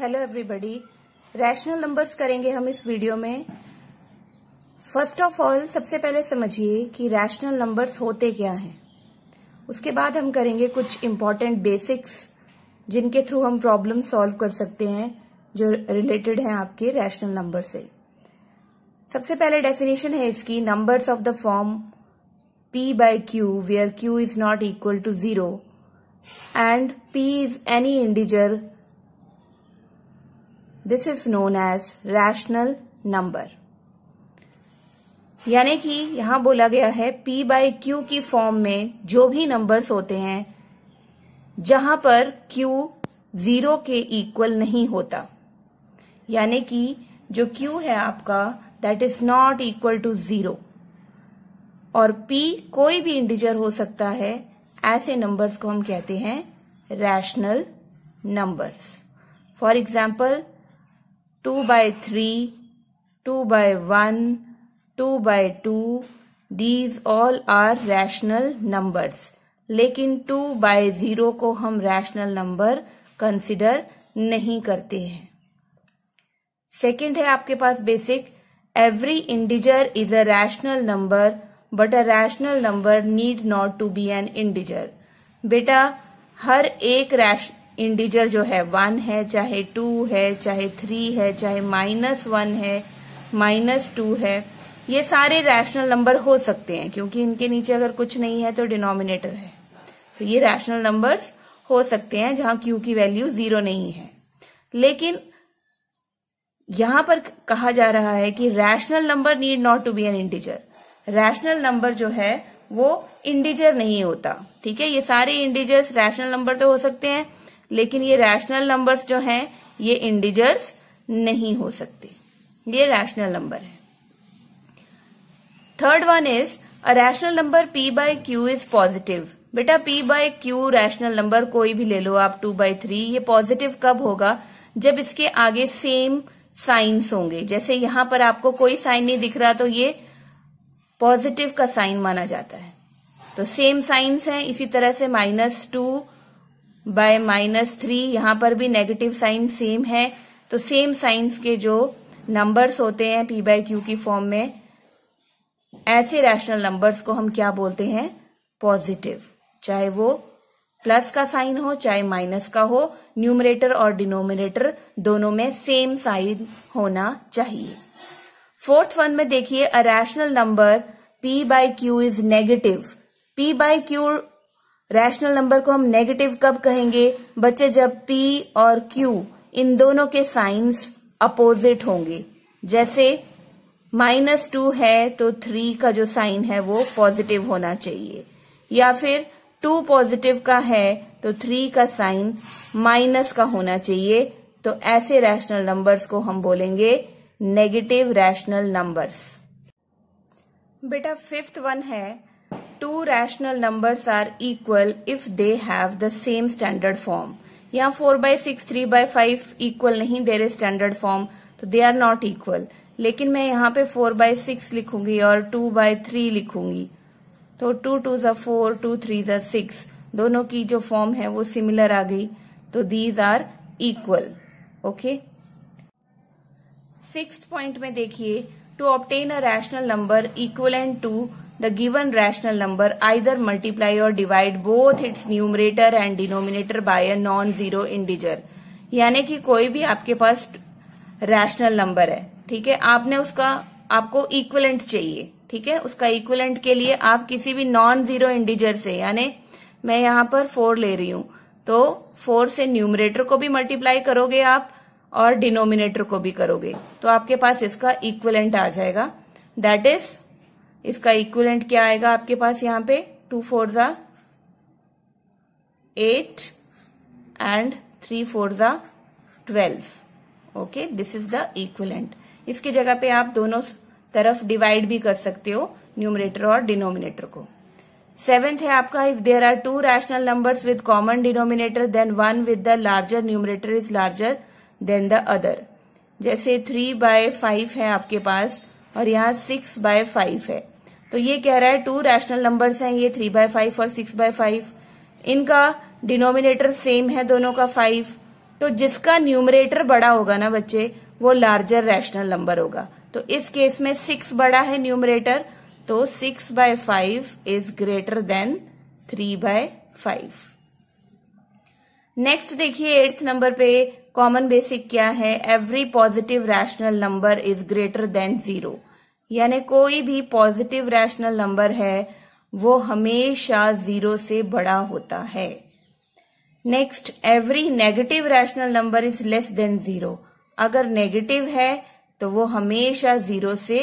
Hello everybody, rational numbers करेंगे हम इस वीडियो में। फर्स्ट ऑफ ऑल सबसे पहले समझिए कि रैशनल नंबर्स होते क्या हैं। उसके बाद हम करेंगे कुछ इम्पॉर्टेंट बेसिक्स जिनके थ्रू हम प्रॉब्लम सॉल्व कर सकते हैं जो रिलेटेड हैं आपके रैशनल नंबर से। सबसे पहले डेफिनेशन है इसकी, numbers of the form p by q where q is not equal to 0 and p is any integer, this is known as rational number। यानी कि यहां बोला गया है p by q की फॉर्म में जो भी नंबर्स होते हैं जहां पर q 0 के इक्वल नहीं होता, यानी कि जो q है आपका that is not equal to 0 और p कोई भी इंटीजर हो सकता है, ऐसे नंबर्स को हम कहते हैं rational numbers. For example 2/3, 2/1, 2/2, these all are rational numbers, लेकिन 2/0 को हम रैशनल नंबर कंसिडर नहीं करते हैं। सेकेंड है आपके पास basic, every integer is a rational number but a rational number need not to be an integer. बेटा हर एक इंटीजर जो है 1 है, चाहे 2 है, चाहे 3 है, चाहे -1 है, -2 है, ये सारे रैशनल नंबर हो सकते हैं क्योंकि इनके नीचे अगर कुछ नहीं है तो डिनोमिनेटर है, तो ये रैशनल नंबर्स हो सकते हैं जहां क्यू की वैल्यू 0 नहीं है। लेकिन यहां पर कहा जा रहा है कि rational number need not to be an integer. Rational number जो है वो इंटीजर नहीं होता, ठीक है। ये सारे इंटीजर्स रैशनल नंबर तो हो सकते हैं, लेकिन ये रैशनल नंबर्स जो हैं ये इंटीजर्स नहीं हो सकते, ये रैशनल नंबर है। Third one is a rational number p by q is positive. बेटा p by q rational number कोई भी ले लो आप, 2/3, ये पॉजिटिव कब होगा? जब इसके आगे सेम साइंस होंगे। जैसे यहां पर आपको कोई साइन नहीं दिख रहा तो ये पॉजिटिव का साइन माना जाता है, तो सेम साइंस हैं। इसी तरह से -2/-3, यहां पर भी नेगेटिव साइन सेम है, तो सेम साइंस के जो नंबर्स होते हैं p by q की फॉर्म में, ऐसे रैशनल नंबर्स को हम क्या बोलते हैं? पॉजिटिव। चाहे वो प्लस का साइन हो चाहे माइनस का हो, न्यूमरेटर और डिनोमिनेटर दोनों में सेम साइन होना चाहिए। फोर्थ वन में देखिए, अ rational number p by q is negative. p by q rational number को हम नेगेटिव कब कहेंगे बच्चे? जब p और q इन दोनों के साइंस अपोजिट होंगे। जैसे -2 है तो 3 का जो साइन है वो पॉजिटिव होना चाहिए, या फिर 2 पॉजिटिव का है तो 3 का साइन माइनस का होना चाहिए। तो ऐसे रैशनल नंबर्स को हम बोलेंगे नेगेटिव रैशनल नंबर्स। बेटा फिफ्थ वन है, 2 rational numbers are equal if they have the same standard form. यहाँ 4/6, 3/5 इक्वल नहीं, देयर इज स्टैंडर्ड फॉर्म, तो दे आर नॉट इक्वल। लेकिन मैं यहाँ पे 4/6 लिखूंगी और 2/3 लिखूंगी, तो 2 2s are 4, 2 3s are 6, दोनों की जो फॉर्म है वो सिमिलर आ गई, तो these are equal. Okay. Sixth point में देखिए, to obtain a rational number equivalent to the given rational number either multiply और divide both its numerator and denominator by a non zero integer. यानी कि कोई भी आपके पास रैशनल नंबर है, ठीक है, आपको इक्वलेंट चाहिए, ठीक है। उसका इक्वलेंट के लिए आप किसी भी नॉन जीरो इंटीजर से, यानी मैं यहां पर 4 ले रही हूं, तो 4 से न्यूमरेटर को भी मल्टीप्लाई करोगे आप और डिनोमिनेटर को भी करोगे, तो आपके पास इसका इक्विवेलेंट आ जाएगा। दैट इज, इसका इक्विवेलेंट क्या आएगा आपके पास? यहाँ पे 2 4s are 8 and 3 4s are 12। Okay, this is the equivalent. इसकी जगह पे आप दोनों तरफ डिवाइड भी कर सकते हो, न्यूमरेटर और डिनोमिनेटर को। सेवेंथ है आपका, if there are 2 rational numbers with common denominator then one with the larger numerator is larger than the other. जैसे 3/5 है आपके पास और यहाँ 6/5 है, तो ये कह रहा है 2 रैशनल नंबर्स हैं, ये 3/5 और 6/5, इनका डिनोमिनेटर सेम है दोनों का 5, तो जिसका न्यूमरेटर बड़ा होगा ना बच्चे, वो लार्जर रैशनल नंबर होगा। तो इस केस में 6 बड़ा है न्यूमरेटर, तो 6/5 इज ग्रेटर देन 3/5। नेक्स्ट देखिए 8th नंबर पे कॉमन बेसिक क्या है, every positive rational number is greater than 0, यानी कोई भी पॉजिटिव रैशनल नंबर है वो हमेशा 0 से बड़ा होता है। Next, every negative rational number is less than 0, अगर नेगेटिव है तो वो हमेशा 0 से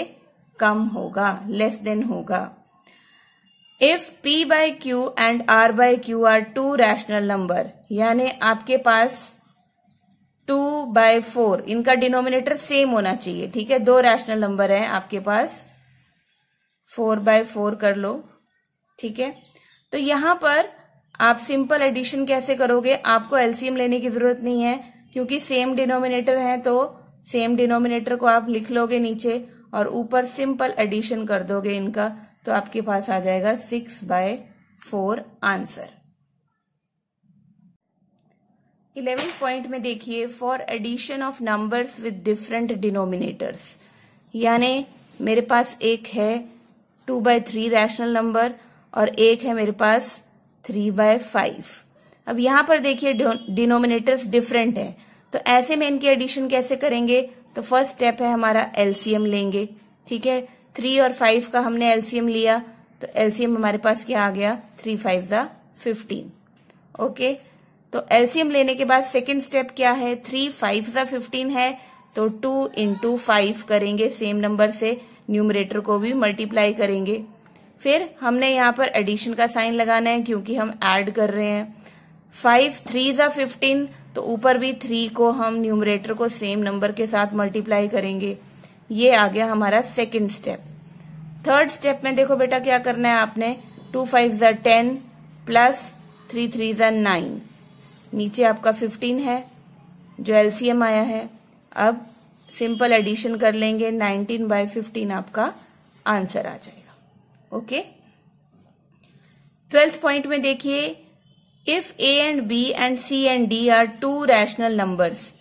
कम होगा, लेस देन होगा। If p/q and r/q are 2 rational number, यानी आपके पास 2/4, इनका डिनोमिनेटर सेम होना चाहिए, ठीक है। 2 रैशनल नंबर है आपके पास, 4/4 कर लो, ठीक है। तो यहां पर आप सिंपल एडिशन कैसे करोगे, आपको एलसीएम लेने की जरूरत नहीं है, क्योंकि सेम डिनोमिनेटर है तो सेम डिनोमिनेटर को आप लिख लोगे नीचे और ऊपर सिंपल एडिशन कर दोगे इनका, तो आपके पास आ जाएगा 6/4 आंसर। 11th पॉइंट में देखिए, for addition of numbers with different denominators, यानी मेरे पास एक है 2/3 रैशनल नंबर और एक है मेरे पास 3/5। अब यहां पर देखिए डिनोमिनेटर्स डिफरेंट है, तो ऐसे में इनकी एडिशन कैसे करेंगे, तो फर्स्ट स्टेप है हमारा एलसीएम लेंगे, ठीक है। 3 और 5 का हमने एलसीएम लिया, तो एलसीएम हमारे पास क्या आ गया, 3×5 = 15, ओके। तो एलसीएम लेने के बाद सेकंड स्टेप क्या है, 3×5 = 15 है, तो 2 × 5 करेंगे, सेम नंबर से न्यूमरेटर को भी मल्टीप्लाई करेंगे। फिर हमने यहाँ पर एडिशन का साइन लगाना है क्योंकि हम ऐड कर रहे हैं। 5 3 = 15, तो ऊपर भी 3 को हम न्यूमरेटर को सेम नंबर के साथ मल्टीप्लाई करेंगे। ये आ गया हमारा सेकंड स्टेप। थर्ड स्टेप में देखो बेटा क्या करना है आपने, 2×5 = 10 प्लस 3×3 = 9, नीचे आपका 15 है जो एलसीएम आया है। अब सिंपल एडिशन कर लेंगे, 19/15 आपका आंसर आ जाएगा, ओके। 12th पॉइंट में देखिए, if a and b and c and d are 2 rational numbers,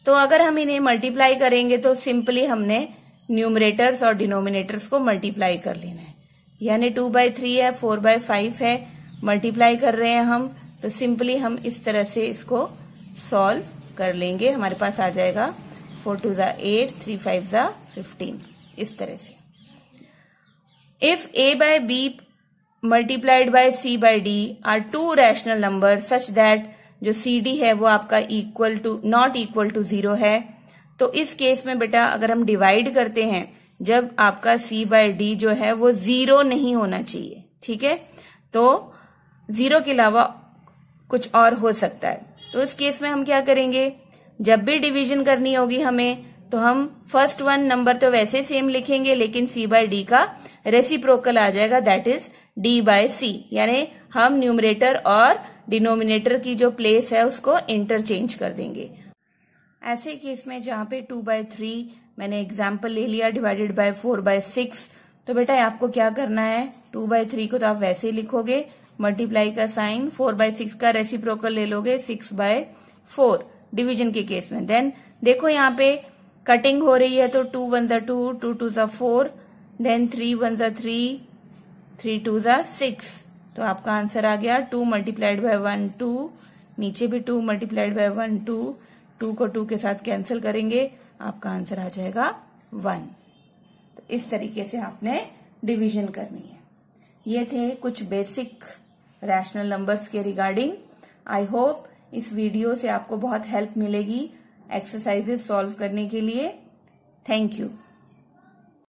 तो अगर हम इन्हें मल्टीप्लाई करेंगे तो सिंपली हमने न्यूमरेटर्स और डिनोमिनेटर्स को मल्टीप्लाई कर लेना है, यानी 2/3 है, 4/5 है, मल्टीप्लाई कर रहे हैं हम, तो सिंपली हम इस तरह से इसको सॉल्व कर लेंगे। हमारे पास आ जाएगा 4×2 = 8, 3×5 = 15, इस तरह से। If a/b multiplied by c/d are 2 rational number such that जो cd है वो आपका नॉट इक्वल टू 0 है, तो इस केस में बेटा अगर हम डिवाइड करते हैं, जब आपका c/d जो है वो 0 नहीं होना चाहिए, ठीक है। तो 0 के अलावा कुछ और हो सकता है, तो इस केस में हम क्या करेंगे, जब भी डिवीजन करनी होगी हमें, तो हम फर्स्ट वन नंबर तो वैसे सेम लिखेंगे, लेकिन c/d का रेसिप्रोकल आ जाएगा, दैट इज d/c, यानी हम न्यूमरेटर और डिनोमिनेटर की जो प्लेस है उसको इंटरचेंज कर देंगे। ऐसे केस में जहां पे 2/3 मैंने एग्जाम्पल ले लिया, डिवाइडेड बाय 4/6, तो बेटा आपको क्या करना है, 2/3 को तो आप वैसे ही लिखोगे, मल्टीप्लाई का साइन, 4/6 का रेसिप्रोकल ले लोगे, 6/4 डिवीजन के केस में। देन देखो यहाँ पे कटिंग हो रही है, तो 2 1 = 2, 2 2 = 4, देन 3 1 = 3, 3 2 = 6, तो आपका आंसर आ गया 2 × 1 2, नीचे भी 2 × 1 2 को 2 के साथ कैंसिल करेंगे, आपका आंसर आ जाएगा 1। तो इस तरीके से आपने डिवीजन करनी है। ये थे कुछ बेसिक रैशनल नंबर्स के रिगार्डिंग। आई होप इस वीडियो से आपको बहुत हेल्प मिलेगी एक्सरसाइजेस सॉल्व करने के लिए। Thank you.